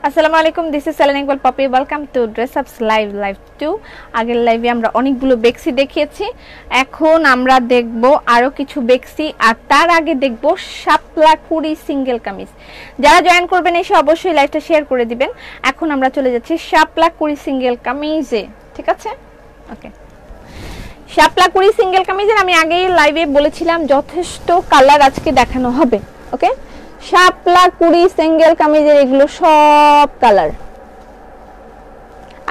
আসসালামু আলাইকুম, this is Selina Iqbal Popy. Welcome to dress ups live 2। আগের লাইভে আমরা অনেকগুলো বেক্সি দেখিয়েছি, এখন আমরা দেখব আরো কিছু বেক্সি, আর তার আগে দেখব শাপলা কুড়ি সিঙ্গেল কামিজ। যারা জয়েন করবেন এসে অবশ্যই লাইভটা শেয়ার করে দিবেন। এখন আমরা চলে যাচ্ছি শাপলা কুড়ি সিঙ্গেল কামিজে, ঠিক আছে? ওকে, শাপলা কুড়ি সিঙ্গেল কামিজের আমি আগেই লাইভে বলেছিলাম যথেষ্ট কালার আজকে দেখানো হবে। ওকে, শাপলা কুড়ি সিঙ্গেল কামিজের এগুলো সব কালার।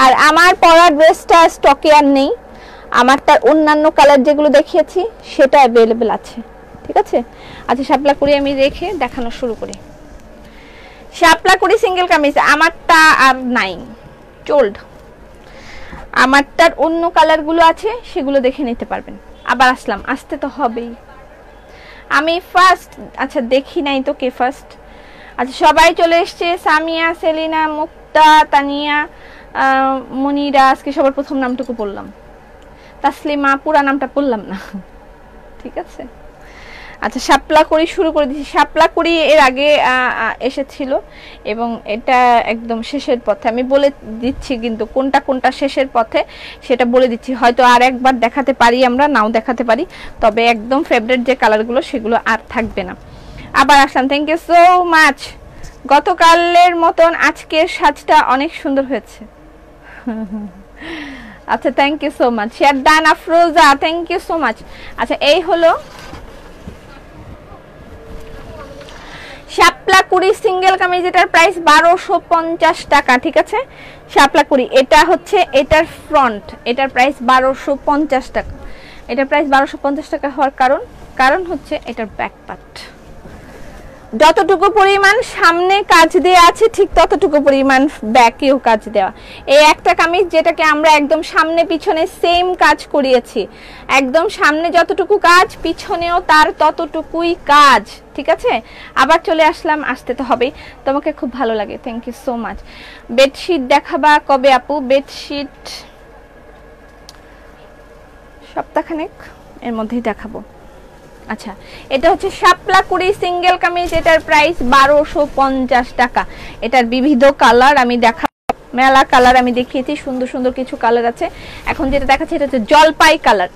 আর আমার পরা ড্রেসটা স্টকে আর নেই, আমার তার অন্যান্য কালার যেগুলো দেখিয়েছি সেটা অ্যাভেলেবেল আছে, ঠিক আছে? আচ্ছা, শাপলা কুড়ি আমি রেখে দেখানো শুরু করি। শাপলা কুড়ি সিঙ্গেল কামিজ আমারটা আর নাই, চোল্ড। আমারটার অন্য কালারগুলো আছে, সেগুলো দেখে নিতে পারবেন। আবার আসলাম, আসতে তো হবেই। আমি ফার্স্ট, আচ্ছা দেখি নাই তো কে ফার্স্ট। আচ্ছা, সবাই চলে এসছে, সামিয়া, সেলিনা, মুক্তা, তানিয়া, মনিরা। আজকে সবার প্রথম নামটুকু পড়লাম, তাসলিমা পুরা নামটা পড়লাম না, ঠিক আছে? আচ্ছা, শাপলা কুড়ি শুরু করে দিচ্ছি। শাপলা কুড়ি এর আগে এসেছিল এবং এটা একদম শেষের পথে। আমি বলে দিচ্ছি কিন্তু কোনটা কোনটা শেষের পথে সেটা বলে দিচ্ছি। হয়তো আর একবার দেখাতে পারি, আমরা নাও দেখাতে পারি, তবে একদম ফেভারিট যে কালারগুলো সেগুলো আর থাকবে না। আবার আসলাম, থ্যাংক ইউ সো মাচ। গতকালের মতন আজকের সাজটা অনেক সুন্দর হয়েছে। আচ্ছা, thank you so much. Share done Afroza, thank you so much. আচ্ছা, এই হলো শাপলা কুড়ি সিঙ্গেল কামিজ, এটার প্রাইস 1250 টাকা, ঠিক আছে? শাপলা কুড়ি, এটা হচ্ছে এটার ফ্রন্ট, এটার প্রাইস 1250 টাকা। এটার প্রাইস 1250 টাকা হওয়ার কারণ হচ্ছে এটার ব্যাক পার্ট। যতটুকু পরিমাণ সামনে কাজ দেওয়া আছে ঠিক ততটুকু পরিমাণ ব্যাকেও কাজ দেওয়া। এই একটা কামিজ যেটাকে আমরা একদম সামনে পিছনে সেম কাজ করিয়েছি, একদম সামনে যতটুকু কাজ পিছনেও তার ততটুকুই কাজ, ঠিক আছে? আবার চলে আসলাম, আসতে তো হবেই, তোমাকে খুব ভালো লাগে, thank you so much. Bedsheet দেখাবা কবে আপু? বেডশিট সপ্তাহখানেক এর মধ্যেই দেখাবো। আচ্ছা, এটা হচ্ছে শাপলা কুড়ি সিঙ্গেল কামিজ, এটার প্রাইস 1250 টাকা। এটার বিবিধ কালার আমি দেখাবো, মেলা কালার আমি দেখিয়েছি, সুন্দর সুন্দর কিছু কালার আছে। এখন যেটা দেখাচ্ছি এটা হচ্ছে জলপাই কালার,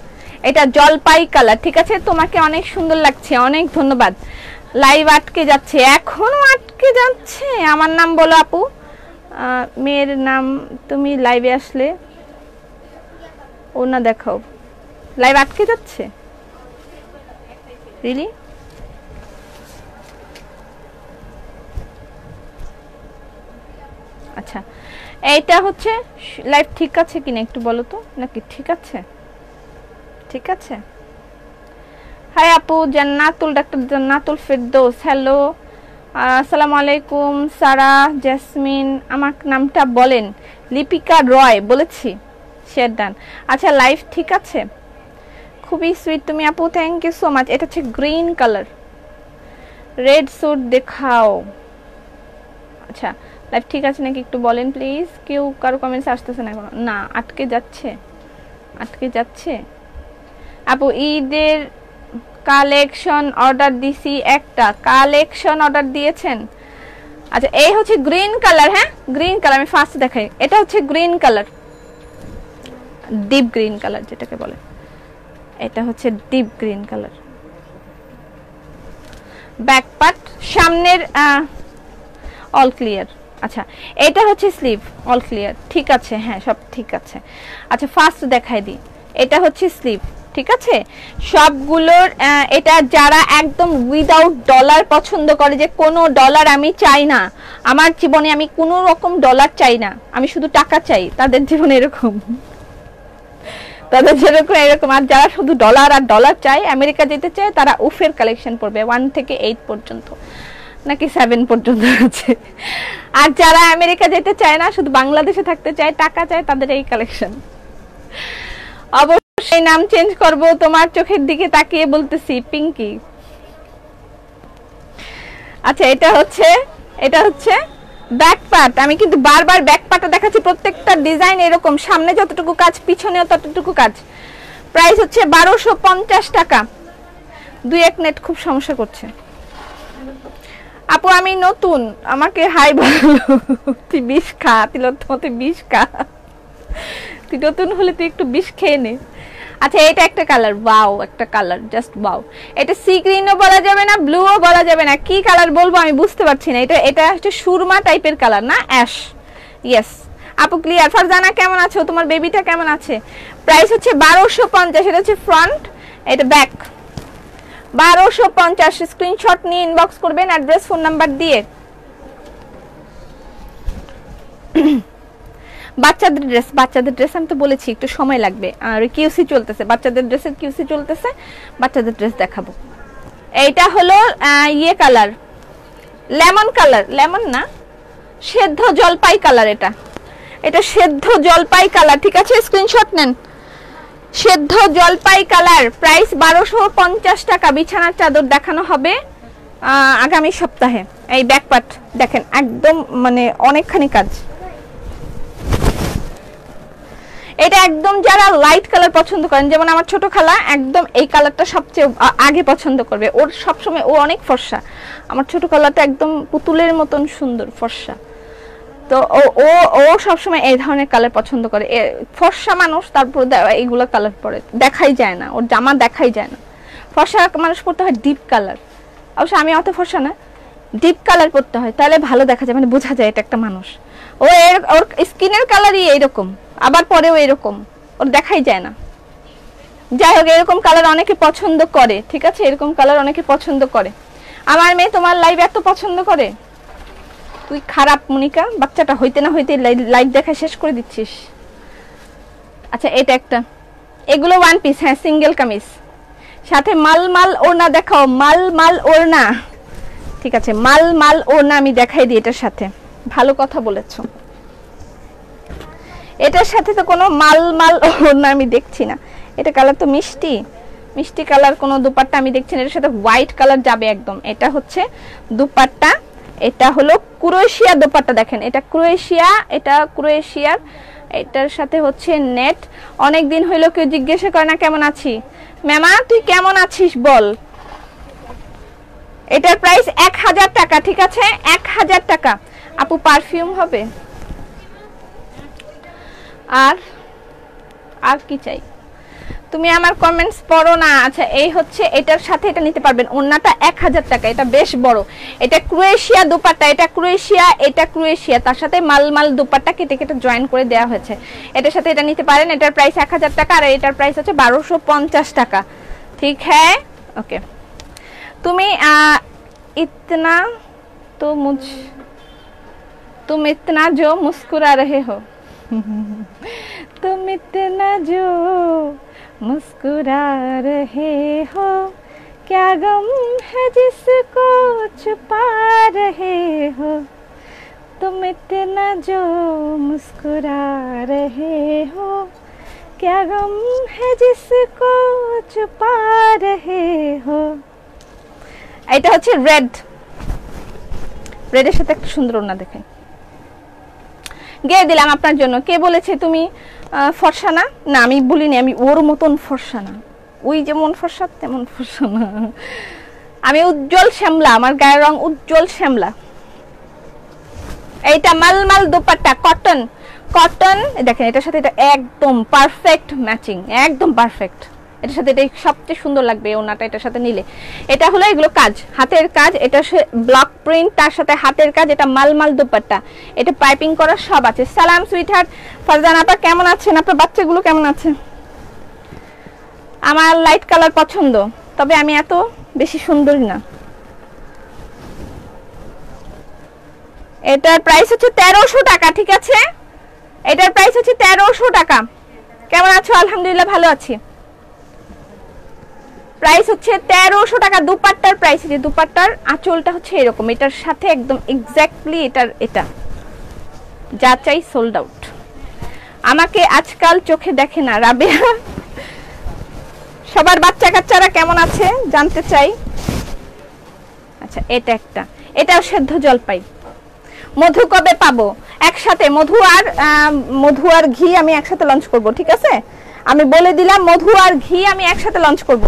এটা জলপাই কালার, ঠিক আছে? তোমাকে অনেক সুন্দর লাগছে, অনেক ধন্যবাদ। লাইভ আটকে যাচ্ছে, এখনো আটকে যাচ্ছে। আমার নাম বলো আপু, মেয়ের নাম। তুমি লাইভে আসলে ও না দেখাও, লাইভ আটকে যাচ্ছে রিলি? আচ্ছা, এইটা হচ্ছে লাইভ ঠিক আছে কিনা একটু বলো তো, নাকি ঠিক আছে? ঠিক আছে। হাই আপু, জান্নাতুল, ডাক্তার জান্নাতুল ফেরদৌস, হ্যালো, আসসালামু আলাইকুম। সারা জেসমিন, আমার নামটা বলেন। লিপিকা রয় বলেছি, শেরদান। আচ্ছা, লাইভ ঠিক আছে, খুবই সুইট তুমি আপু, থ্যাংক ইউ সো মাচ। এটা হচ্ছে গ্রিন কালার, রেড স্যুট দেখাও। আচ্ছা, লাইভ ঠিক আছে নাকি একটু বলেন প্লিজ। কেউ কারো কমেন্টস আসতেছে না এখনো? না, আটকে যাচ্ছে, আটকে যাচ্ছে আপু। ঈদের কালেকশন অর্ডার দিছি, একটা কালেকশন অর্ডার দিয়েছেন। আচ্ছা, এই হচ্ছে গ্রিন কালার। হ্যাঁ, গ্রিন কালার আমি ফার্স্ট দেখাই। এটা হচ্ছে green colour, deep green colour যেটাকে বলে, এটা হচ্ছে deep green colour. Back part সামনের অল ক্লিয়ার। আচ্ছা, এটা হচ্ছে স্লিভ, অল ক্লিয়ার, ঠিক আছে? হ্যাঁ, সব ঠিক আছে। আচ্ছা, ফার্স্ট দেখাই দিই, এটা হচ্ছে স্লিভ, ঠিক আছে? সবগুলোর এটা যারা একদম উইদাউট ডলার পছন্দ করে, যে কোনো ডলার আমি চাই না আমার জীবনে, আমি কোনো রকম ডলার চাই না, আমি শুধু টাকা চাই, তাদের জীবনে এরকম, তাদের যেরকম এরকম। আর যারা শুধু ডলার আর ডলার চায়, আমেরিকা যেতে চায়, তারা উফের কালেকশন পড়বে 1 থেকে 8 পর্যন্ত, নাকি 7 পর্যন্ত আছে। আর যারা আমেরিকা যেতে চায় না, শুধু বাংলাদেশে থাকতে চায়, টাকা চায়, তাদের এই কালেকশন। অবশ্যই নাম চেঞ্জ করব, তোমার চোখের দিকে তাকিয়ে বলতেছি, পিঙ্কি। আচ্ছা, এটা হচ্ছে ব্যাক পার্ট। আমি কিন্তু বারবার ব্যাক পার্টটা দেখাচ্ছি, প্রত্যেকটা ডিজাইন এরকম, সামনে যতটুকু কাজ পিছনেও ততটুকু কাজ। প্রাইস হচ্ছে 1250 টাকা। 2-1 নেট খুব সমস্যা করছে। আপু আমি নতুন, আমাকে হাই বল। তুই বিষ খা, তুই বিষ খা, তুই নতুন হলে তুই একটু বিষ খেয়ে নে। আচ্ছা এটা একটা কালার, ওয়াও একটা কালার, জাস্ট ওয়াও। এটা সি গ্রিনও বলা যাবে না, ব্লুও বলা যাবে না, কি কালার বলবো আমি বুঝতে পারছি না। এটা হচ্ছে সুরমা টাইপের কালার না, অ্যাশ। ইয়েস আপু ক্লিয়ার। ফারজানা কেমন আছো, তোমার বেবিটা কেমন আছে? প্রাইস হচ্ছে 1250, এটা হচ্ছে ফ্রন্ট, এটা ব্যাক। 1250, স্ক্রিনশট নিয়ে ইনবক্স করবেন অ্যাড্রেস ফোন নাম্বার দিয়ে। বাচ্চাদের ড্রেস আমি তো বলেছি একটু সময় লাগবে, আর কিউসি চলতেছে, বাচ্চাদের ড্রেসের কিউসি চলতেছে, বাচ্চাদের ড্রেস দেখাবো। এইটা হলো ইয়ে কালার, লেমন কালার, লেমন না সেদ্ধ জলপাই কালার, এটা সেদ্ধ জলপাই কালার, ঠিক আছে স্ক্রিনশট নেন। সেদ্ধ জলপাই কালার, প্রাইস 1250 টাকা। বিছানার চাদর দেখানো হবে আগামী সপ্তাহে। এই ব্যাকপার্ট দেখেন একদম মানে অনেকখানি কাজ। এটা একদম যারা লাইট কালার পছন্দ করেন, যেমন আমার ছোট খালা একদম এই কালারটা সবচেয়ে আগে পছন্দ করবে, ওর সবসময় ও অনেক ফর্সা, আমার ছোট খালাটা একদম পুতুলের মতন সুন্দর ফর্সা, তো ও ও সবসময় এই ধরনের কালার পছন্দ করে। ফর্সা মানুষ তারপর এইগুলো কালার পরে দেখাই যায় না, ওর জামা দেখাই যায় না। ফর্সা মানুষ পরতে হয় ডিপ কালার, অবশ্য আমি অত ফর্সা না, ডিপ কালার পরতে হয়, তাহলে ভালো দেখা যায়, মানে বোঝা যায় এটা একটা মানুষ। ওর স্কিনের কালারই এইরকম, আবার পরেও এরকম, ওর দেখাই যায় না। যাই হোক এরকম কালার অনেকে পছন্দ করে, ঠিক আছে, এরকম কালার অনেকে পছন্দ করে। আমার মেয়ে তোমার লাইভ এত পছন্দ করে, তুই খারাপ মনিকা, বাচ্চাটা হইতে না হইতে লাইভ দেখা শেষ করে দিচ্ছিস। আচ্ছা এটা একটা, এগুলো ওয়ান পিস, হ্যাঁ সিঙ্গেল কামিজ, সাথে মাল ওড়না দেখাও, মাল ওড়না, ঠিক আছে মাল ওড়না আমি দেখাই দিই এটার সাথে, ভালো কথা বলেছো। এটার সাথে তো কোনো মাল ওড়না আমি দেখছি না, এটা কালার তো মিষ্টি কালার, কোনো দুপাট্টা আমি দেখছি না, এটার সাথে হোয়াইট কালার যাবে একদম। এটা হচ্ছে দুপাট্টা, এটা হলো ক্রোয়েশিয়া দোপাট্টা, দেখেন এটা ক্রোয়েশিয়ার, এটার সাথে হচ্ছে নেট। অনেক দিন হইলো কেউ জিজ্ঞাসা করে না কেমন আছি, ম্যামা তুই কেমন আছিস বল। এটার প্রাইস 1000 টাকা, ঠিক আছে 1000 টাকা। আপু পারফিউম হবে, আর কি চাই, তুমি আমার কমেন্টস পড়ো না। আচ্ছা এই হচ্ছে এটার সাথে এটা নিতে পারবেন, ওন্নাটা 1000 টাকা, এটা বেশ বড়, এটা ক্রোয়েশিয়া দোপাট্টা, এটা ক্রোয়েশিয়া, তার সাথে মাল দোপাট্টা কেটে জয়েন করে দেওয়া হয়েছে, এটার সাথে এটা নিতে পারেন। এটার প্রাইস 1000 টাকা, আর এটার প্রাইস হচ্ছে 1250 টাকা, ঠিক হ্যাঁ ওকে। তুমি इतना तो तुम इतना जो मुस्कुरा रहे हो तुम इतना जो मुस्कुरा रहे हो, क्या गम है जिसको छुपा रहे हो, तुम इतना जो मुस्कुरा रहे हो, क्या गम है जिसको छुपा रहे हो। এটা হচ্ছে রেডের সাথে একটা সুন্দর ওড়না দেখাই, গিয়ে দিলাম আপনার জন্য। কে বলেছে তুমি ফর্সা না? না আমি বলিনি, আমি ওর মতন ফর্সা না, ওই যেমন ফর্সা তেমন ফর্সা না, আমি উজ্জ্বল শ্যামলা, আমার গায়ের রং উজ্জ্বল শ্যামলা। এইটা মাল দোপাট্টা, কটন দেখেন, এটার সাথে এটা একদম পারফেক্ট ম্যাচিং, একদম পারফেক্ট, এটার সাথে এটা সবচেয়ে সুন্দর লাগবে ওনাটা এটার সাথে নিলে। এটা হলো এগুলো কাজ, হাতের কাজ, এটা ব্লক প্রিন্ট, তার সাথে হাতের কাজ, এটা মাল দোপাট্টা, এটা পাইপিং করা সব আছে। সালাম সুইটহার্ট, ফারজান আপা কেমন আছেন, আপনার বাচ্চাগুলো কেমন আছে? আমার লাইট কালার পছন্দ, তবে আমি এত বেশি সুন্দরী না। এটার প্রাইস হচ্ছে 1300 টাকা, ঠিক আছে এটার প্রাইস হচ্ছে 1300 টাকা। কেমন আছো? আলহামদুলিল্লাহ ভালো আছি। প্রাইস হচ্ছে 1300 টাকা। দুপাট্টার প্রাইস, যে দুপাট্টার আঁচলটা হচ্ছে এরকম, এটার সাথে একদম এক্স্যাক্টলি এটা যা চাই সোল্ড আউট। আমাকে আজকাল চোখে দেখে না রাবেয়া। সবার বাচ্চা কাচ্চারা কেমন আছে জানতে চাই। আচ্ছা এটা একটা, এটাও সেদ্ধ জলপাই। মধু কবে পাবো? একসাথে মধু আর ঘি আমি একসাথে লঞ্চ করব, ঠিক আছে আমি বলে দিলাম, মধু আর ঘি আমি একসাথে লঞ্চ করব।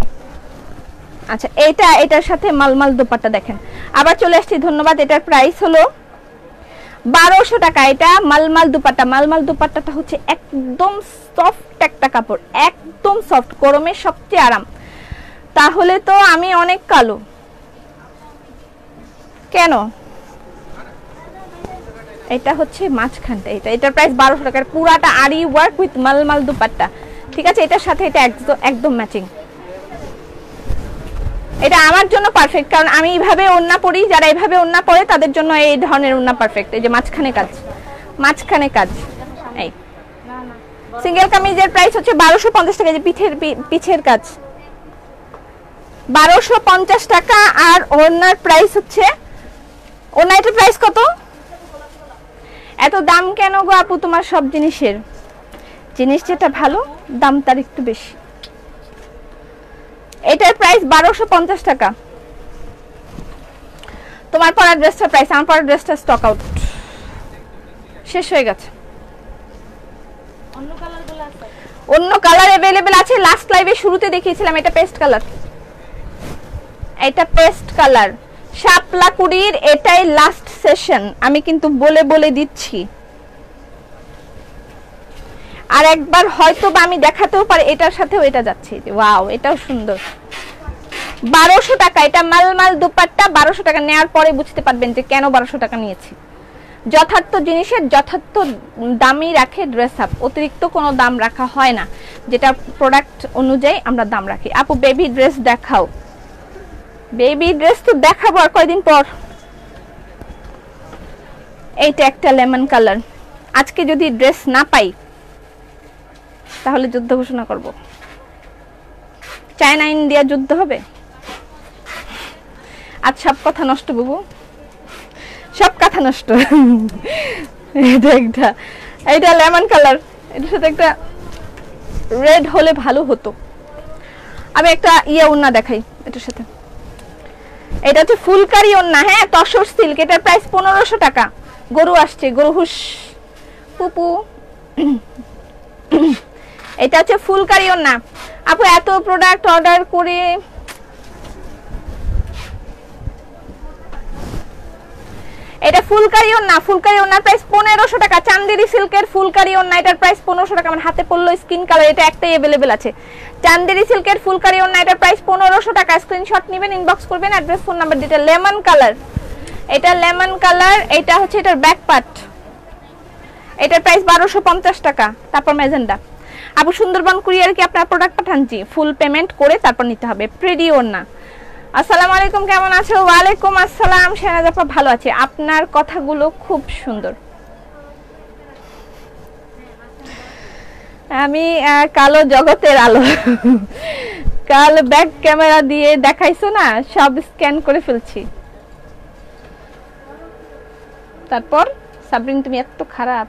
আচ্ছা এটার সাথে মালমাল দোপাট্টা দেখেন। আবার চলে আসছি, ধন্যবাদ। এটার প্রাইস হলো 1200 টাকা। এটা মালমাল দুপাট্টা। মালমাল দুপাট্টাটা হচ্ছে একদম সফট একটা কাপড়, একদম সফট, গরমে সবচেয়ে আরাম। তাহলে তো আমি অনেক কালো কেন? এটা হচ্ছে মাঝখানটা, এটার প্রাইস 1200 টাকা। পুরাটা আরি ওয়ার্ক উইথ মালমাল দুপাট্টা, ঠিক আছে? এটার সাথে এটা একদম ম্যাচিং। এটা আমার জন্য পারফেক্ট, কারণ আমি এইভাবে ওড়না পরি, যারা এইভাবে ওড়না পরে তাদের জন্য এই ধরনের ওড়না পারফেক্ট। এই যে মাঝখানে কাজ। এই সিঙ্গেল কামিজের প্রাইস হচ্ছে 1250 টাকা। যে পিছের কাজ 1250 টাকা। আর ওড়নার প্রাইস হচ্ছে, ওড়নাটার প্রাইস কত? এত দাম কেন গো আপু তোমার সব জিনিসের? জিনিস যেটা ভালো দাম তার একটু বেশি। এটার প্রাইস 1250 টাকা। তোমার পরার ড্রেসটার প্রাইস, আমার পরার ড্রেসটা স্টক আউট, শেষ হয়ে গেছে। অন্য কালার अवेलेबल আছে। লাস্ট লাইভে শুরুতে দেখিয়েছিলাম, এটা পেস্ট কালার। এটা পেস্ট কালার শাপলা কুড়ির, এটাই লাস্ট সেশন। আমি কিন্তু বলে দিচ্ছি, আর একবার হয়তো বা আমি দেখাতেও পারি। এটার সাথেও এটা যাচ্ছে, ওয়াও, এটাও সুন্দর। 1200 টাকা। এটা মালমাল দুপাট্টা। 1200 টাকা নেওয়ার পরে বুঝতে পারবেন যে কেন 1200 টাকা নিয়েছি। যথার্থ জিনিসের যথার্থ দামই রাখে ড্রেস আপ, অতিরিক্ত কোনো দাম রাখা হয় না, যেটা প্রোডাক্ট অনুযায়ী আমরা দাম রাখি। আপু বেবি ড্রেস দেখাও। বেবি ড্রেস তো দেখাবো আর কয়দিন পর। এইটা একটা লেমন কালার। আজকে যদি ড্রেস না পাই তাহলে যুদ্ধ ঘোষণা করব। চায়না ইন্ডিয়া যুদ্ধ হবে। আজ সব কথা নষ্ট বাবু, সব কথা নষ্ট। এটা লেমন কালার, এটার সাথে একটা রেড হলে ভালো হতো। আমি একটা ওড়না দেখাই এটার সাথে। এটা হচ্ছে ফুলকারি ওড়না, হ্যাঁ, তসর সিল্ক। এটার প্রাইস 1500 টাকা। গরু আসছে, গরু হুস পুপু। এটা হচ্ছে ফুলকারি ওড়না। আপু এত প্রোডাক্ট অর্ডার করে এটা ফুলকারি ওড়না। ফুলকারি ওড়নার প্রাইস 1500 টাকা। চান্দেরি সিল্কের ফুলকারি ওড়না, এটার প্রাইস 1500 টাকা। আমার হাতে পড়লো স্কিন কালার, এটা একটাই अवेलेबल আছে। চান্দেরি সিল্কের ফুলকারি ওড়না, এটার প্রাইস 1500 টাকা। স্ক্রিনশট নেবেন, ইনবক্স করবেন, অ্যাড্রেস, ফোন নাম্বার দিতে। লেমন কালার, এটা লেমন কালার। এটা হচ্ছে এটার ব্যাক পার্ট। এটার প্রাইস 1250 টাকা। তারপর ম্যাজেন্ডা। আপু সুন্দরবন কুরিয়ার কি আপনার প্রোডাক্ট পাঠানছি? ফুল পেমেন্ট করে তারপর নিতে হবে। প্রিডি ওড়না। আসসালামু আলাইকুম, কেমন আছো? ওয়ালাইকুম আসসালাম শেহনাজ আপা, ভালো আছি। আপনার কথাগুলো খুব সুন্দর। আমি কালো জগতের আলো। কাল ব্যাক ক্যামেরা দিয়ে দেখাইছো না, সব স্ক্যান করে ফেলছি। তারপর সাবরিন তুমি এত খারাপ।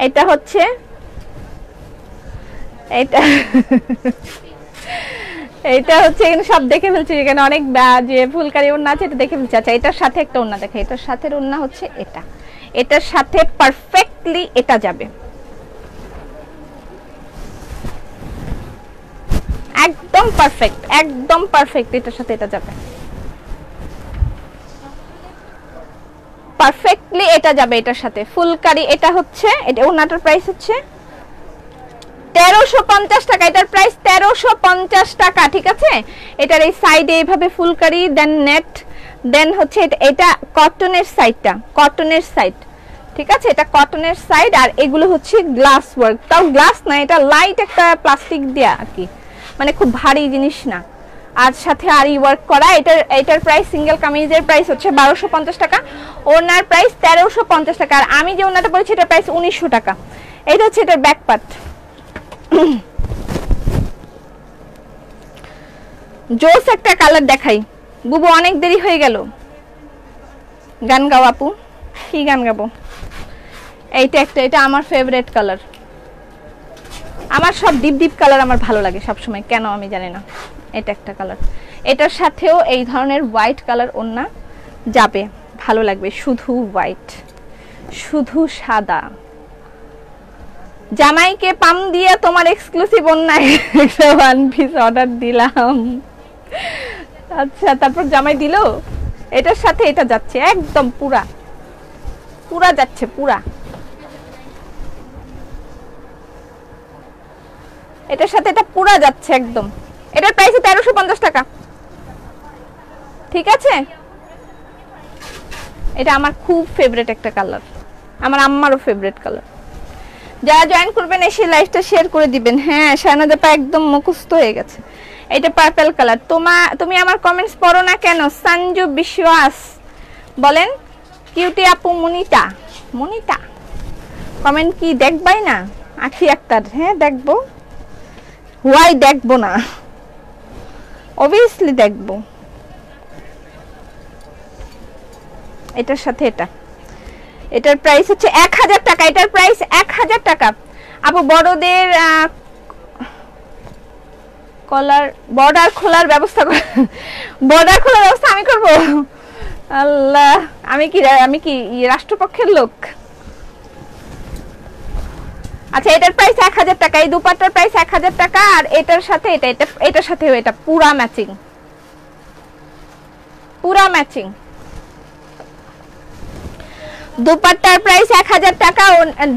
এটা হচ্ছে এটা হচ্ছে এখানে সব দেখে ফেলছি, এখানে অনেক যে ফুলকারি ওড়না আছে এটা দেখে ফেলছি। আচ্ছা, এটার সাথে একটা ওড়না দেখে। এটার সাথে ওড়না হচ্ছে এটা, এটার সাথে পারফেক্টলি এটা যাবে, একদম পারফেক্ট, একদম পারফেক্ট। এটার সাথে এটা যাবে পারফেক্টলি, এটা যাবে এটার সাথে ফুলকারি। এটা হচ্ছে, এটা ওড়নাটার প্রাইস হচ্ছে 1350 টাকা। এটার প্রাইস 1350 টাকা, ঠিক আছে? এটার এই সাইডে এইভাবে ফুলকারি, দেন নেট, দেন হচ্ছে এটা কটনের সাইডটা, কটনের সাইড, ঠিক আছে? এটা কটনের সাইড। আর এগুলো হচ্ছে গ্লাস ওয়ার্ক, তাও গ্লাস না, এটা লাইট একটা প্লাস্টিক দেয়া আর কি, মানে খুব ভারী জিনিস না। আর সাথে আরি ওয়ার্ক করা। এটার প্রাইস, সিঙ্গেল কামিজের প্রাইস হচ্ছে 1250 টাকা, ওনার প্রাইস 1350 টাকা। আর আমি যে ওনাটা বলেছি এটার প্রাইস 1900 টাকা। এটা হচ্ছে এটার ব্যাক পার্ট। জোস একটা কালার দেখাই। বুবু অনেক দেরি হয়ে গেল, গান গাও আপু। কি গান গাবো? এইটা একটা, এটা আমার ফেভারিট কালার। আমার সব ডিপ ডিপ কালার আমার ভালো লাগে সব সময়, কেন আমি জানি না। এটা একটা কালার। এটার সাথেও এই ধরনের হোয়াইট কালার ওড়না যাবে, ভালো লাগবে। শুধু হোয়াইট, শুধু সাদা, জামাইকে পাম দিয়ে তোমার এক্সক্লুসিভ অন্যায় ওয়ান পিস অর্ডার দিলাম। আচ্ছা, তারপর জামাই দিল। এটার সাথে এটা যাচ্ছে একদম পুরা পুরা যাচ্ছে পুরা। এটার সাথে এটা পুরা যাচ্ছে একদম। এটার প্রাইস 1350 টাকা। ঠিক আছে, এটা আমার খুব ফেভারিট একটা কালার, আমার আম্মারও ফেভারিট কালার। যারা জয়েন করবেন এসে লাইভটা শেয়ার করে দিবেন। হ্যাঁ, শায়নাজাপা একদম মুখস্থ হয়ে গেছে। এটা পার্পল কালার। তুমি আমার কমেন্টস পড়ো না কেন? সঞ্জু বিশ্বাস বলেন। কিউটি আপু মুনিতা, মুনিতা কমেন্ট কি দেখবাই না? আখি আক্তার, হ্যাঁ দেখবো, হোয়াই দেখবো না, অবভিয়াসলি দেখবো। এটার সাথে এটা, এটার প্রাইস হচ্ছে 1000 টাকা। এটার প্রাইস 1000 টাকা। আপু বড়দের কলার বর্ডার খোলার ব্যবস্থা বর্ডার খোলার ব্যবস্থা আমি করব? আল্লাহ, আমি কি রাষ্ট্রপক্ষের লোক? আচ্ছা, এটার প্রাইস 1000 টাকা। এই দুপাট্টার প্রাইস 1000 টাকা। আর এটার সাথে এটার সাথে এটা পুরা ম্যাচিং, পুরা ম্যাচিং। দুপাট্টার প্রাইস 1000 টাকা,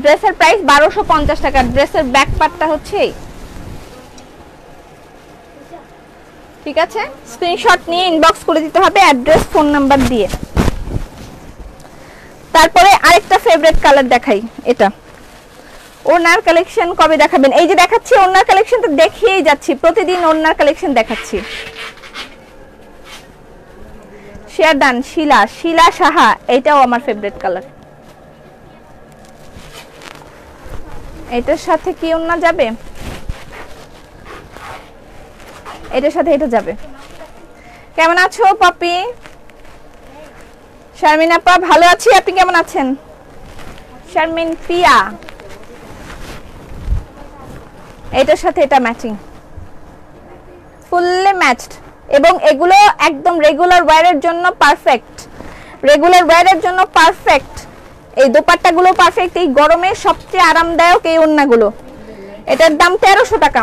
ড্রেসের প্রাইস 1250 টাকা। ড্রেসের ব্যাক পার্টটা হচ্ছে, ঠিক আছে? স্ক্রিনশট নিয়ে ইনবক্স করে দিতে হবে অ্যাড্রেস ফোন নাম্বার দিয়ে। তারপরে আরেকটা ফেভারিট কালার দেখাই। এটা ওনার কালেকশন কবে দেখাবেন? এই যে দেখাচ্ছি, ওনার কালেকশন তো দেখিয়েই যাচ্ছি, প্রতিদিন ওনার কালেকশন দেখাচ্ছি। Share done. শিলা সাহা, এটাও আমার ফেভারিট কালার। এটার সাথে কি ওন্না যাবে? এটার সাথে এটা যাবে। কেমন আছো পাপি? শারমিন আপা, ভালো আছি, আপনি কেমন আছেন? শারমিন পিয়া, এটার সাথে এটা ম্যাচিং, ফুললি ম্যাচড। এবং এগুলো একদম রেগুলার ওয়্যারের জন্য পারফেক্ট, রেগুলার ওয়্যারের জন্য পারফেক্ট। এই দোপাট্টাগুলো পারফেক্ট, এই গরমে সবচেয়ে আরামদায়ক এই ওড়নাগুলো। এটার দাম 1300 টাকা।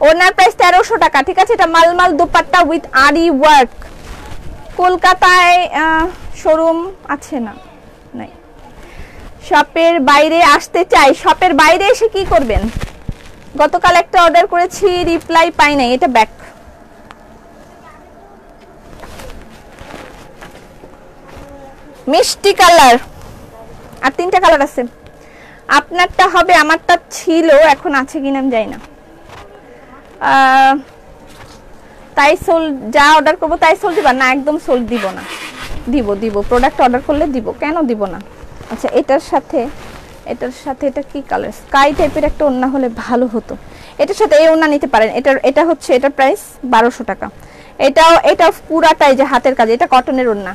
ওড়নার প্রাইস 1300 টাকা, ঠিক আছে? এটা মালমাল দোপাট্টা উইথ আরি ওয়ার্ক। কলকাতায় শোরুম আছে না? নাই। শপের বাইরে আসতে চাই। শপের বাইরে এসে কি করবেন? গতকাল একটা অর্ডার করেছি, রিপ্লাই পাই নাই। এটা ব্যাক। মিষ্টি কালার। আর 3টা কালার আছে। আপনারটা হবে, আমারটা ছিল, এখন আছে কিনা আমি জানি না। তাই সোল যা অর্ডার করবো তাই সোল দিবা না? একদম সোল দিব না। দিব প্রোডাক্ট অর্ডার করলে দিব, কেন দিব না? আচ্ছা, এটার সাথে এটা কি কালার? স্কাই টাইপের একটা ওড়না হলে ভালো হতো। এটার সাথে এই ওড়না নিতে পারেন। এটা হচ্ছে, এটার প্রাইস 1200 টাকা। এটা পুরাটাই যে হাতের কাজ, এটা কটনের ওড়না।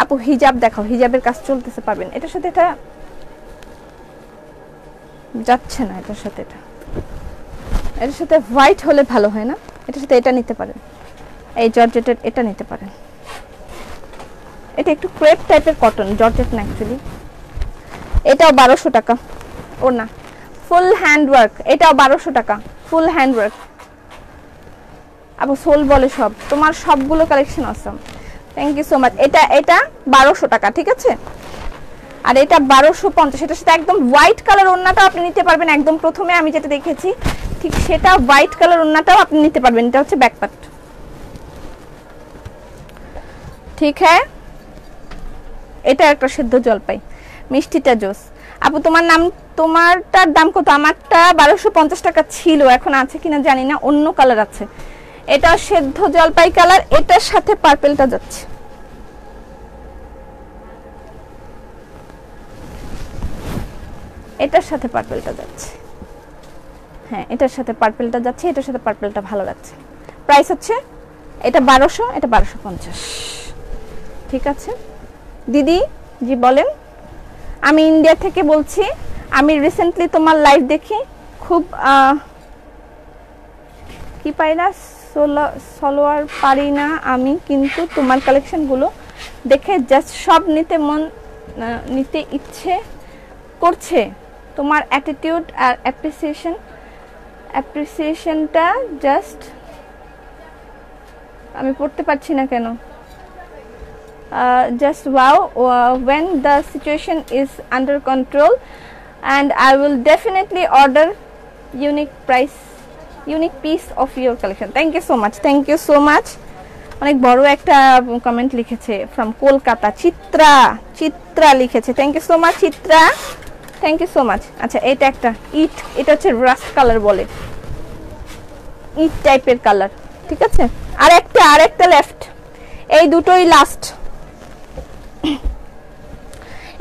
আপু হিজাব দেখাও, হিজাবের কাজ চলতেছে, পাবেন। এটার সাথে এটা যাচ্ছে না। এটার সাথে এটার সাথে হোয়াইট হলে ভালো হয় না? এটার সাথে এটা নিতে পারেন, এই জর্জেটের এটা নিতে পারেন। এটা একটু ক্রেপ টাইপের কটন, জর্জেট না অ্যাকচুয়ালি। এটাও 1200 টাকা ওড়না, ফুল হ্যান্ড ওয়ার্ক। এটাও 1200 টাকা, ফুল হ্যান্ড ওয়ার্ক। আপু সোল বলে সব, তোমার সবগুলো collection awesome, thank you so much. এটা 1200 টাকা, ঠিক আছে? আর এটা 1250। এটার সাথে একদম হোয়াইট কালার ওড়নাটাও আপনি নিতে পারবেন। একদম প্রথমে আমি যেটা দেখেছি ঠিক সেটা, হোয়াইট কালার ওড়নাটাও আপনি নিতে পারবেন। এটা হচ্ছে ব্যাক পার্ট, ঠিক হ্যাঁ? এটা একটা সিদ্ধ জলপাই, মিষ্টিটা জোস। আপু তোমারটার দাম কত? আমারটা 1250 টাকা ছিল, এখন আছে কিনা জানি না, অন্য কালার আছে। এটা সিদ্ধ জলপাই কালার, এটার সাথে পার্পলটা যাচ্ছে। এটার সাথে পার্পলটা যাচ্ছে, হ্যাঁ এটার সাথে পার্পলটা যাচ্ছে, এটার সাথে পার্পলটা ভালো লাগছে। প্রাইস হচ্ছে এটা 1200, এটা 1250, ঠিক আছে? দিদি জি বলেন। আমি ইন্ডিয়া থেকে বলছি। আমি রিসেন্টলি তোমার লাইভ দেখি, খুব কি পাই না, সলোয়ার পারি না আমি, কিন্তু তোমার কালেকশনগুলো দেখে জাস্ট সব নিতে ইচ্ছে করছে তোমার অ্যাটিটিউড আর অ্যাপ্রিসিয়েশনটা জাস্ট আমি পড়তে পারছি না কেন just wow when the situation is under control and I will definitely order unique piece of your collection. Thank you so much. অনেক বড় একটা কমেন্ট লিখেছে from কলকাতা চিত্রা লিখেছে। Thank you so much Chitra, thank you so much. আচ্ছা এটা একটা এটা হচ্ছে রাস্ট কালার বলে, ইট টাইপের কালার, ঠিক আছে। আর একটা লেফট, এই দুটোই লাস্ট,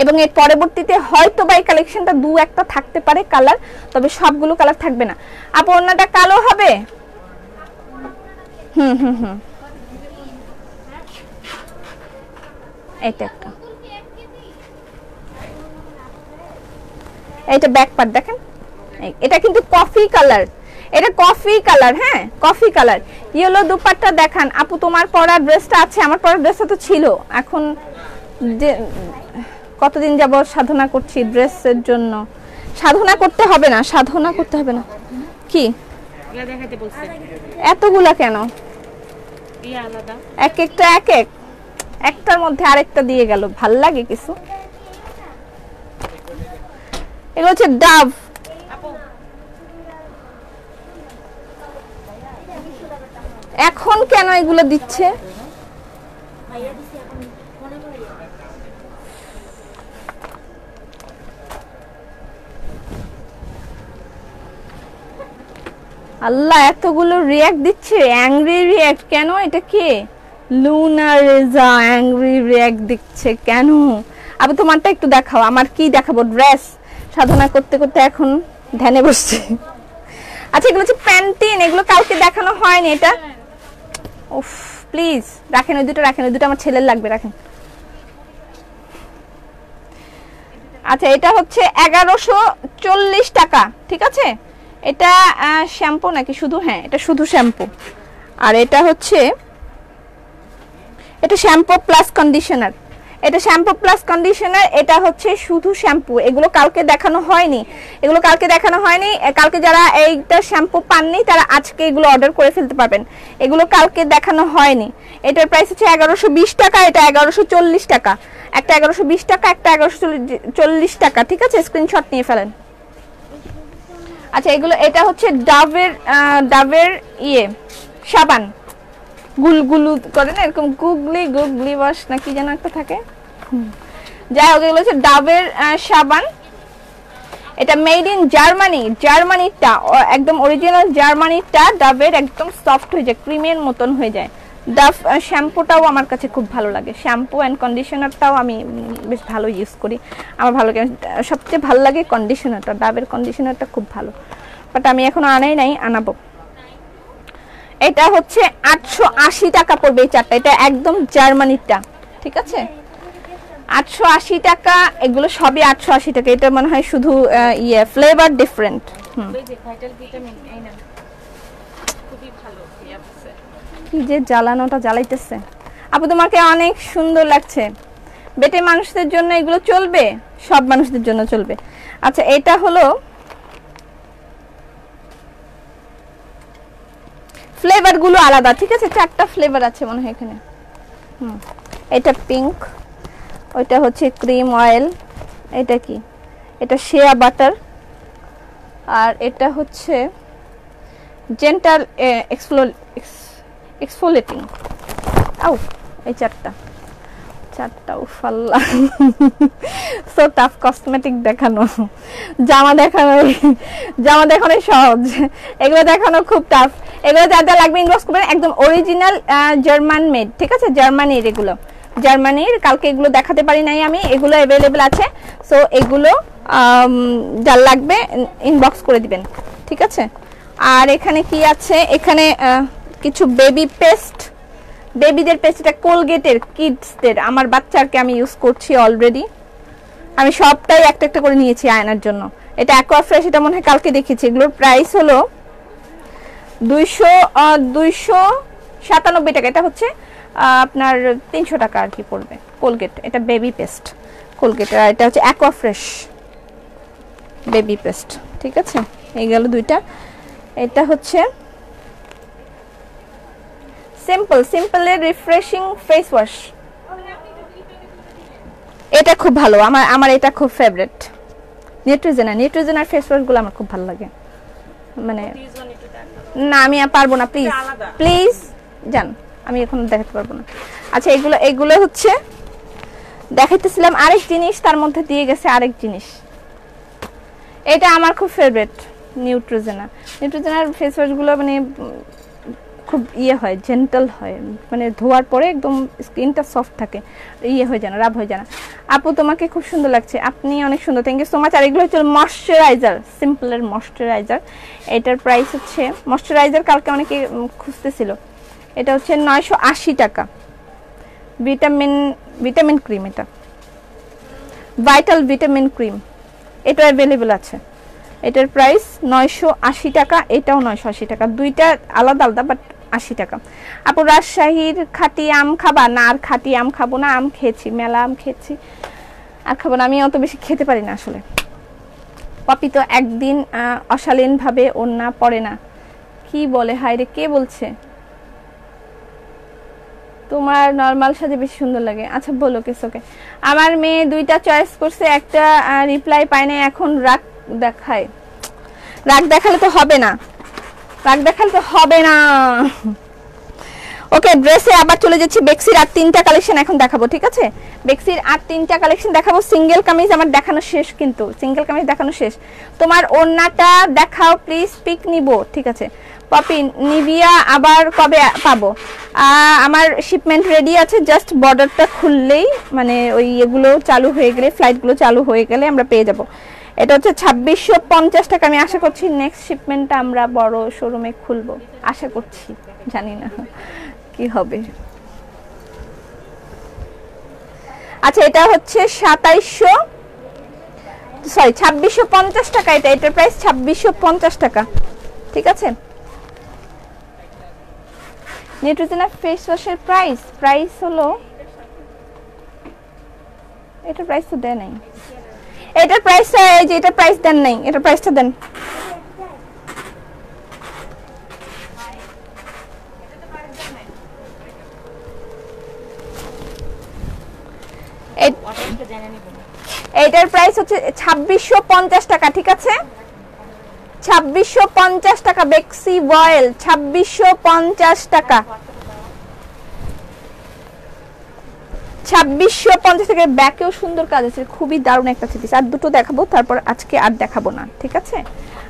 এবং এর পরবর্তীতে হয়তো বা এই কালেকশনটা দু একটা থাকতে পারে কালার, তবে সবগুলো কালার থাকবে না। আপু ওনাটা কালো হবে? এইটা ব্যাক পার্ট দেখেন, এটা কিন্তু কফি কালার, এটা কফি কালার, হ্যাঁ কফি কালার। ইয়েলো দুপাট্টা দেখান আপু। তোমার পরা ড্রেসটা আছে, আমার পরা ড্রেসটা তো ছিল। এখন যে কতদিন যাব সাধনা করছি ড্রেসের জন্য। সাধনা করতে হবে না কি এতগুলা কেন? এক একটার মধ্যে আরেকটা দিয়ে গেল, ভাল লাগে কিছু। এগুলো হচ্ছে ডাব, এখন কেন এগুলো দিচ্ছে? আল্লাহ এতগুলো রিয়াক্ট দিচ্ছে, অ্যাংরি রিয়াক্ট কেন? এটা কে? লুনা রেজা অ্যাংরি রিয়াক্ট দিচ্ছে কেন? আবার তোমারটা একটু দেখাও। আমার কি দেখাবো? ড্রেস সাধনা করতে করতে এখন ধ্যানে বসছে। আচ্ছা এগুলো হচ্ছে প্যান্টিন, এগুলো কাউকে দেখানো হয়নি। এটা উফ প্লিজ রাখেন, ওই দুটো রাখেন, ওই দুটো আমার ছেলের লাগবে, রাখেন। আচ্ছা এটা হচ্ছে 1140 টাকা, ঠিক আছে। এটা শ্যাম্পু নাকি শুধু? হ্যাঁ এটা শুধু শ্যাম্পু। আর এটা হচ্ছে এটা শ্যাম্পু প্লাস কন্ডিশনার, এটা শ্যাম্পু প্লাস কন্ডিশনার, এটা হচ্ছে শুধু শ্যাম্পু। এগুলো কালকে দেখানো হয়নি, কালকে যারা এইটা শ্যাম্পু পাননি তারা আজকে এগুলো অর্ডার করে ফেলতে পারবেন। এগুলো কালকে দেখানো হয়নি। এটার প্রাইস হচ্ছে 1120 টাকা, এটা 1140 টাকা, একটা 1120 টাকা, একটা 1140 টাকা, ঠিক আছে। স্ক্রিনশট নিয়ে ফেলেন। আচ্ছা এগুলো, এটা হচ্ছে ডাবের সাবান, গুলগুলু করে না এরকম, গুগলি ওয়াশ না কি যেন একটা থাকে, যাই হোক এগুলো হচ্ছে ডাবের সাবান। এটা মেড ইন জার্মানিটা একদম অরিজিনাল জার্মানিটা। ডাবের একদম সফট হয়ে যায়, ক্রিমের মতন হয়ে যায়। ডাব শ্যাম্পুটাও আমার কাছে খুব ভালো লাগে, শ্যাম্পু অ্যান্ড কন্ডিশনারটাও আমি বেশ ভালো ইউজ করি, আমার ভালো লাগে। সবচেয়ে ভালো লাগে কন্ডিশনারটা, ডাবের কন্ডিশনারটা খুব ভালো, বাট আমি এখনো আনাই নাই, আনাবো। এটা হচ্ছে 880 টাকা পড়বে এই চারটা, এটা একদম জার্মানিটা, ঠিক আছে। 880 টাকা, এগুলো সবই 880 টাকা। এটা মনে হয় শুধু ফ্লেভার ডিফারেন্ট। কি যে জ্বালানোটা জ্বালাইতেছে। আপু তোমাকে অনেক সুন্দর লাগছে। বেটে মানুষদের জন্য এগুলো চলবে, সব মানুষদের জন্য চলবে। আচ্ছা এটা হলো ফ্লেভার গুলো আলাদা, ঠিক আছে। চারটা ফ্লেভার আছে মনে হয় এখানে। এটা পিঙ্ক, ওইটা হচ্ছে ক্রিম অয়েল, এটা কি, এটা শিয়া বাটার, আর এটা হচ্ছে জেন্টাল এক্সফোলিয়েটিং। এই চারটা উফাল্লা সো টাফ কসমেটিক দেখানো, জামা দেখানো সহজ, এগুলো দেখানো খুব টাফ। এগুলো যা যা লাগবে ইনবক্স করবেন, একদম অরিজিনাল জার্মান মেড, ঠিক আছে। জার্মানির, এগুলো জার্মানির। কালকে এগুলো দেখাতে পারি নাই আমি, এগুলো অ্যাভেলেবেল আছে। সো এগুলো যা লাগবে ইনবক্স করে দিবেন, ঠিক আছে। আর এখানে কি আছে? এখানে কিছু বেবি পেস্ট, বেবিদের পেস্ট, এটা কোলগেটের, কিডসদের, আমার বাচ্চাকে আমি ইউজ করছি অলরেডি। আমি সবটাই একটা একটা করে নিয়েছি আয়নার জন্য। এটা অ্যাকোয়া ফ্রেশ, এটা মনে হয় কালকে দেখেছি। এগুলোর প্রাইস হলো 297 টাকা। এটা হচ্ছে আপনার 300 টাকা আর কি পড়বে। কোলগেট, এটা বেবি পেস্ট কোলগেট, আর এটা হচ্ছে অ্যাকোয়া ফ্রেশ। বেবি পেস্ট, ঠিক আছে? এই গেল দুইটা। এটা হচ্ছে সিম্পলের রিফ্রেশিং ফেস ওয়াশ। এটা খুব ভালো, আমার এটা খুব ফেভারিট। নিউট্রিজেনার ফেস ওয়াশগুলো আমার খুব ভালো লাগে। মানে না আমি আর পারবো না, প্লিজ প্লিজ জান, আমি এখন দেখাতে পারবো না। আচ্ছা এগুলো হচ্ছে দেখাইতেছিলাম আরেক জিনিস, তার মধ্যে দিয়ে গেছে আরেক জিনিস। এটা আমার খুব ফেভারিট, নিউট্রিজেনার ফেস ওয়াশগুলো মানে খুব হয়, জেন্টাল হয়, মানে ধোয়ার পরে একদম স্কিনটা সফট থাকে, হয়ে যায় না, রাব হয়ে যায় না। আপু তোমাকে খুব সুন্দর লাগছে, আপনি অনেক সুন্দর, থ্যাংক ইউ সো মাচ। আর এগুলো হচ্ছে ময়শ্চারাইজার, সিম্পলের ময়শ্চারাইজার। এটার প্রাইস হচ্ছে, ময়শ্চারাইজার কালকে অনেকে খুঁজতেছিল, এটা হচ্ছে 980 টাকা। ভিটামিন ক্রিম, এটা ভাইটাল ভিটামিন ক্রিম, এটা অ্যাভেলেবেল আছে। এটার প্রাইস 980 টাকা, এটাও 980 টাকা, দুইটা আলাদা আলাদা বাট 80 টাকা। আপু রাজশাহীর খাঁটি আম খাবা? না আর খাঁটি আম খাবো না, আম খেয়েছি, মেলা আম খেয়েছি, আর খাবো না। আমি অত বেশি খেতে পারি না আসলে। পপি তো একদিন অশালীন ভাবে ওড়না পরে না, কি বলে? হায় রে, কে বলছে? তোমার নরমাল সাজে বেশি সুন্দর লাগে। আচ্ছা বলো কেসোকে। আমার মেয়ে দুইটা চয়েস করছে, একটা রিপ্লাই পায় না, এখন রাগ দেখায়। রাগ দেখালে তো হবে না, রাগ দেখালে তো হবে না। ওকে, ড্রেসে আবার চলে যাচ্ছি। বেক্সির আর 3টা কালেকশন এখন দেখাবো, ঠিক আছে? বেক্সির আর 3টা কালেকশন দেখাবো। সিঙ্গেল কামিজ আমার দেখানো শেষ, কিন্তু সিঙ্গেল কামিজ দেখানো শেষ। তোমার ওড়নাটা দেখাও প্লিজ, পিক নিব, ঠিক আছে? পপি নিবিয়া আবার কবে পাবো? আমার শিপমেন্ট রেডি আছে, জাস্ট বর্ডারটা খুললেই, মানে ওই এগুলো চালু হয়ে গেলে, ফ্লাইটগুলো চালু হয়ে গেলে আমরা পেয়ে যাব। এটা হচ্ছে 2650 টাকা। আমি আশা করছি নেক্সট শিপমেন্টটা আমরা বড় শোরুমে খুলবো, আশা করছি, জানি না কি হবে। আচ্ছা এটা হচ্ছে 2650 টাকা। এটার প্রাইস 2650 টাকা, ঠিক আছে? নিউট্রিজেনা ফেস ওয়াশের প্রাইস হলো, এটার প্রাইস তো দেয় নাই, এটার প্রাইসটা, এই যে এটার প্রাইস দেন নাই, এটার প্রাইসটা দেন। এটার প্রাইস হচ্ছে 2650 টাকা, ঠিক আছে? 2650 টাকা। বেক্সি ভয়েল 2650 টাকা, 2650 টাকা। ব্যাকেও সুন্দর কাজ আছে, খুবই দারুণ একটা থ্রি পিস। আর দুটো দেখাবো, তারপর আজকে আর দেখাবো না, ঠিক আছে?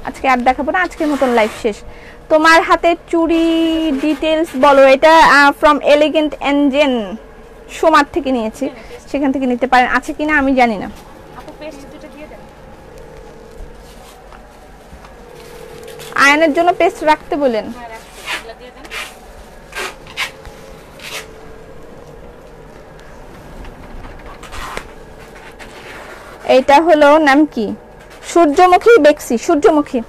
আজকে আর দেখাবো না, আজকের মতন লাইভ শেষ। তোমার হাতে চুড়ি ডিটেইলস বলো। এটা ফ্রম এলিগেন্ট এনজেন, সোমার থেকে নিয়েছি, সেখান থেকে নিতে পারেন, আছে কিনা আমি জানি না। আয়নের জন্য পেস্ট রাখতে বলেন। এটা হলো নাম কি? সূর্যমুখী বেক্সি, সূর্যমুখী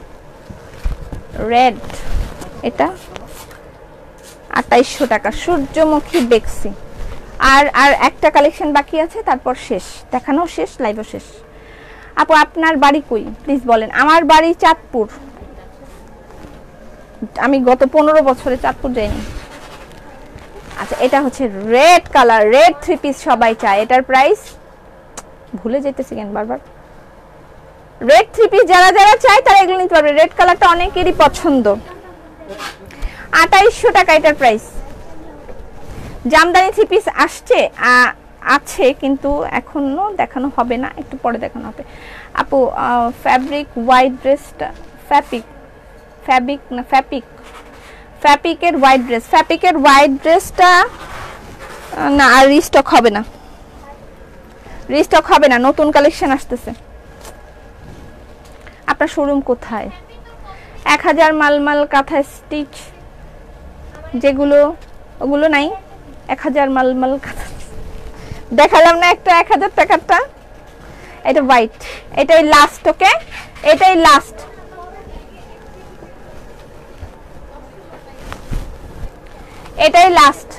রেড, এটা 2800 টাকা, সূর্যমুখী বেক্সি। আর একটা কালেকশন বাকি আছে, তারপর শেষ, দেখানো শেষ, লাইভও শেষ। আপু আপনার বাড়ি কই প্লিজ বলেন। আমার বাড়ি চাঁদপুর, আমি গত 15 বছরে চাঁদপুর যাইনি। আচ্ছা এটা হচ্ছে red colour, red three piece সবাই চায়। এটার প্রাইস ভুলে যেতেছি কেন বারবার। রেড থ্রি পিস যারা যারা চায় তারা এগুলো নিতে পারবে, রেড কালারটা অনেকেরই পছন্দ। 2800 টাকা এটার প্রাইস। জামদানি থ্রি পিস আসছে, আছে কিন্তু এখনো দেখানো হবে না, একটু পরে দেখানো হবে। আপু ফ্যাব্রিক হোয়াইট ড্রেসটা, ফ্যাপিকের হোয়াইট ড্রেসটা না, আর রিস্টক হবে না, নতুন কালেকশন আসতেছে। আপনার শোরুম কোথায়? 1000 মালমাল কাঁথা স্টিচ যেগুলো, ওগুলো নাই। 1000 মালমাল কাঁথা দেখালাম না একটা 1000 টাকারটা, এটা হোয়াইট, এটাই লাস্ট। ওকে এটাই লাস্ট, এটাই লাস্ট।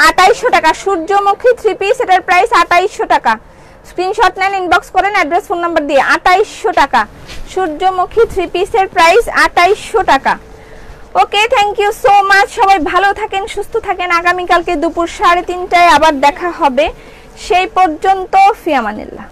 2800 টাকা সূর্যমুখী থ্রি পিস, এটার প্রাইস 2800 টাকা। স্ক্রিনশট নেন, ইনবক্স করেন অ্যাড্রেস ফোন নাম্বার দিয়ে। 2800 টাকা সূর্যমুখী 3 পিসের প্রাইস 2800 টাকা। ওকে, থ্যাংক ইউ সো মাচ। সবাই ভালো থাকেন, সুস্থ থাকেন। আগামীকালকে দুপুর 3:30টায় আবার দেখা হবে। সেই পর্যন্ত ফি আমানিল্লাহ।